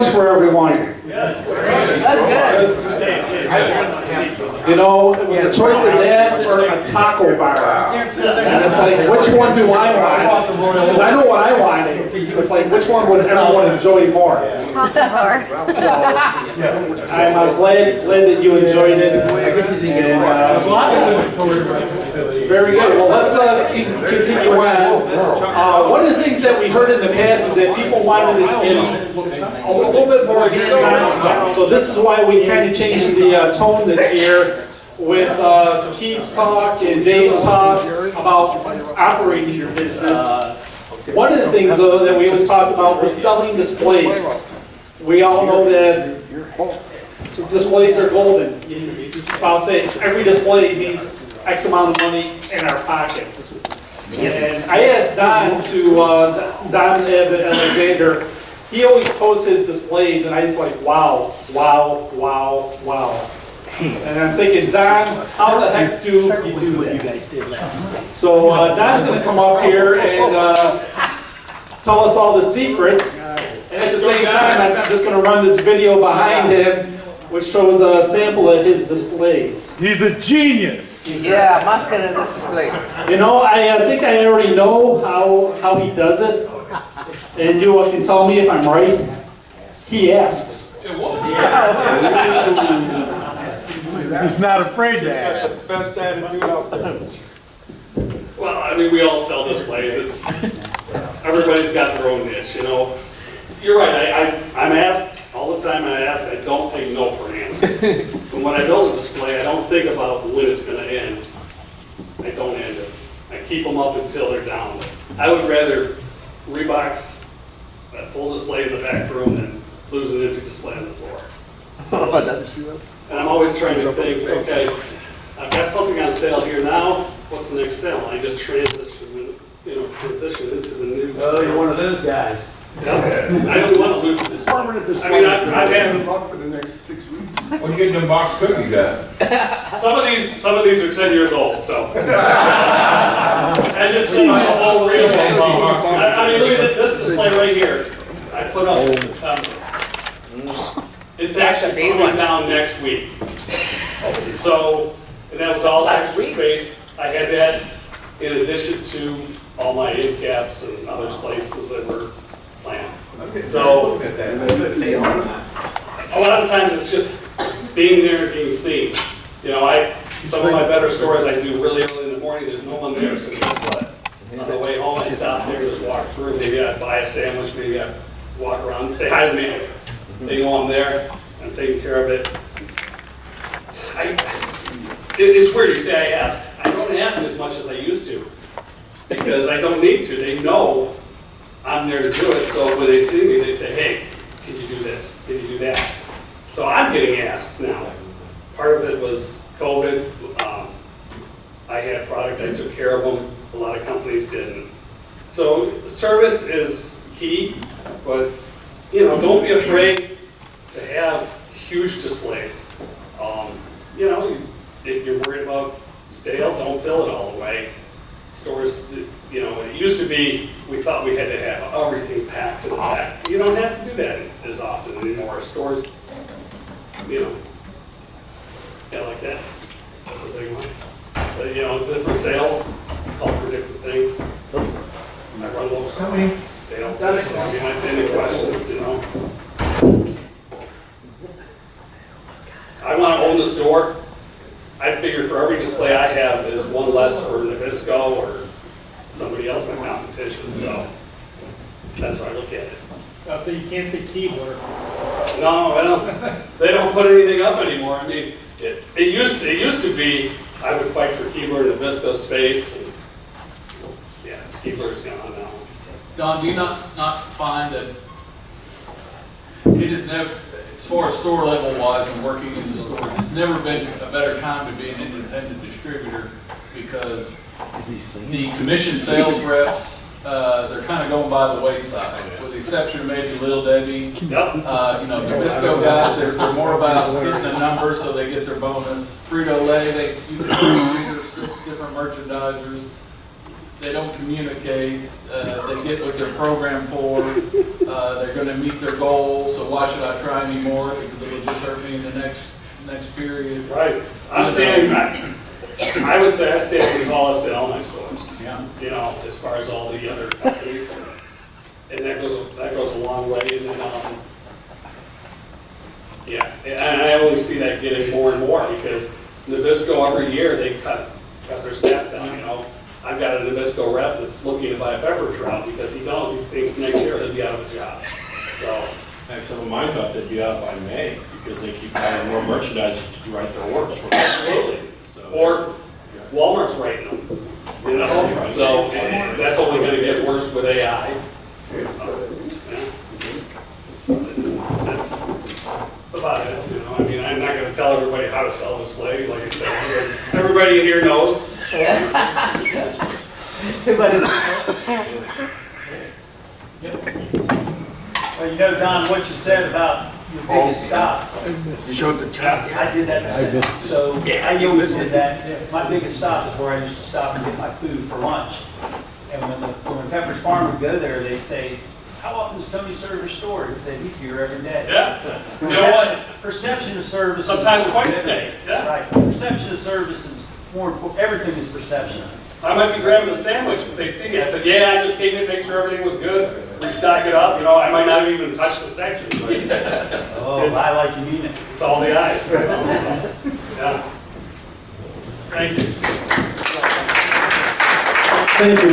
For everyone. You know, it was a choice of that or a taco bar. And it's like, which one do I want? Because I know what I wanted. It's like, which one would everyone enjoy more? Taco bar. So, I'm glad that you enjoyed it. And, very good. Well, let's continue on. One of the things that we heard in the past is that people wanted to see a little bit more hands-on stuff. So this is why we kind of changed the tone this year with Keith's talk and Dave's talk about operating your business. One of the things, though, that we always talked about was selling displays. We all know that displays are golden. I'll say every display needs X amount of money in our pockets. And I asked Don Don Alexander. He always posts his displays, and I was like, wow, wow, wow, wow. And I'm thinking, Don, how the heck do you do that? You guys did last night. So Don's going to come up here and tell us all the secrets. And at the same time, I'm just going to run this video behind him, which shows a sample of his displays. He's a genius. Yeah, master in this display. You know, I think I already know how he does it. And you can tell me if I'm right. He asks. He's not afraid to ask. That's the best attitude out there. Well, I mean, we all sell displays. Everybody's got their own niche, you know. You're right, I'm asked all the time, I don't take no for an answer. And when I build a display, I don't think about when it's going to end. I don't end it. I keep them up until they're down. I would rather Reeboks a full display in the back room than lose an empty display on the floor. So, and I'm always trying to think, okay, I've got something on sale here now, what's the next sale? I just transition into the new sale. Oh, you're one of those guys. Yeah. I don't want to lose this. Permanent I mean, I've had $1 for the next 6 weeks. What do you get them box cookies at? some of these are 10 years old, so. I just see my whole reel. I mean, look at this display right here. I put up in September. It's actually coming down next week. So, and that was all extra space. I had that in addition to all my end caps and other places that were planned. So, a lot of times it's just being there and being seen. You know, some of my better stores I do really early in the morning, there's no one there, so guess what? On the way home, I stop there, just walk through, maybe I buy a sandwich, maybe I walk around and say hi to the manager. They know I'm there, I'm taking care of it. It's weird, you say I ask. I don't ask as much as I used to, because I don't need to. They know I'm there to do it, so when they see me, they say, hey, can you do this? Can you do that? So I'm getting asked now. Part of it was COVID. I had a product, I took care of them. A lot of companies didn't. So service is key, but you know, don't be afraid to have huge displays. You know, if you're worried about stale, don't fill it all the way. Stores, you know, it used to be, we thought we had to have everything packed to the back. You don't have to do that as often anymore. Stores, you know, yeah, like that. That's a big one. But, you know, different sales call for different things. I run those stale. So, I mean, any questions, you know. I want to own the store. I figure for every display I have is one less for Nabisco or somebody else, my competition. So that's how I look at it. So you can't say keyboard. No, they don't put anything up anymore. I mean, it used to be I would fight for keyboard and Nabisco space. And, yeah, keyboard's gone now. Don, do you not find that it is never, as far as store level wise and working in the store, it's never been a better time to be an independent distributor because the commission sales reps, they're kind of going by the wayside, with the exception of maybe Little Debbie. Yep. You know, the Bisco guys, they're more about hitting the numbers so they get their bonus. Frito-Lay, you can do 6 different merchandisers. they don't communicate, they get what they're programmed for, they're gonna meet their goals, so why should I try anymore? Because it'll just hurt me in the next period. Right. I'm standing back. I would say I stand the tallest in all my stores. Yeah. You know, as far as all the other companies. And that goes a long way. And then, yeah, and I only see that getting more and more because Nabisco every year they cut their staff down. You know, I've got a Nabisco rep that's looking to buy a pepper trout because he knows he thinks next year they'll be out of a job. So. Heck, some of mine thought they'd be out by May because they keep buying more merchandise to write their orders. Absolutely. So, Or Walmart's writing them. You know, so that's only going to get worse with AI. That's about it. You know, I mean, I'm not going to tell everybody how to sell displays. Like I said, everybody in here knows. Well, you know, Don, what you said about your biggest stop. You showed the chat. I did that myself. So I always did that. My biggest stop is where I used to stop and get my food for lunch. And when Pepperidge Farm would go there, they'd say, "How often does Tony serve your store?" He said, "He's here every day." Yeah. You know what? Perception of service. Sometimes quite today. Yeah. Right. Perception of service is more important. Everything is perception. I might be grabbing a sandwich, but they see me. I said, "Yeah, I just came in to make sure everything was good. Restock it up." You know, I might not have even touched the section. But Oh, I like you mean it. it's all the eyes. You know, so, yeah. Thank you. Thank you.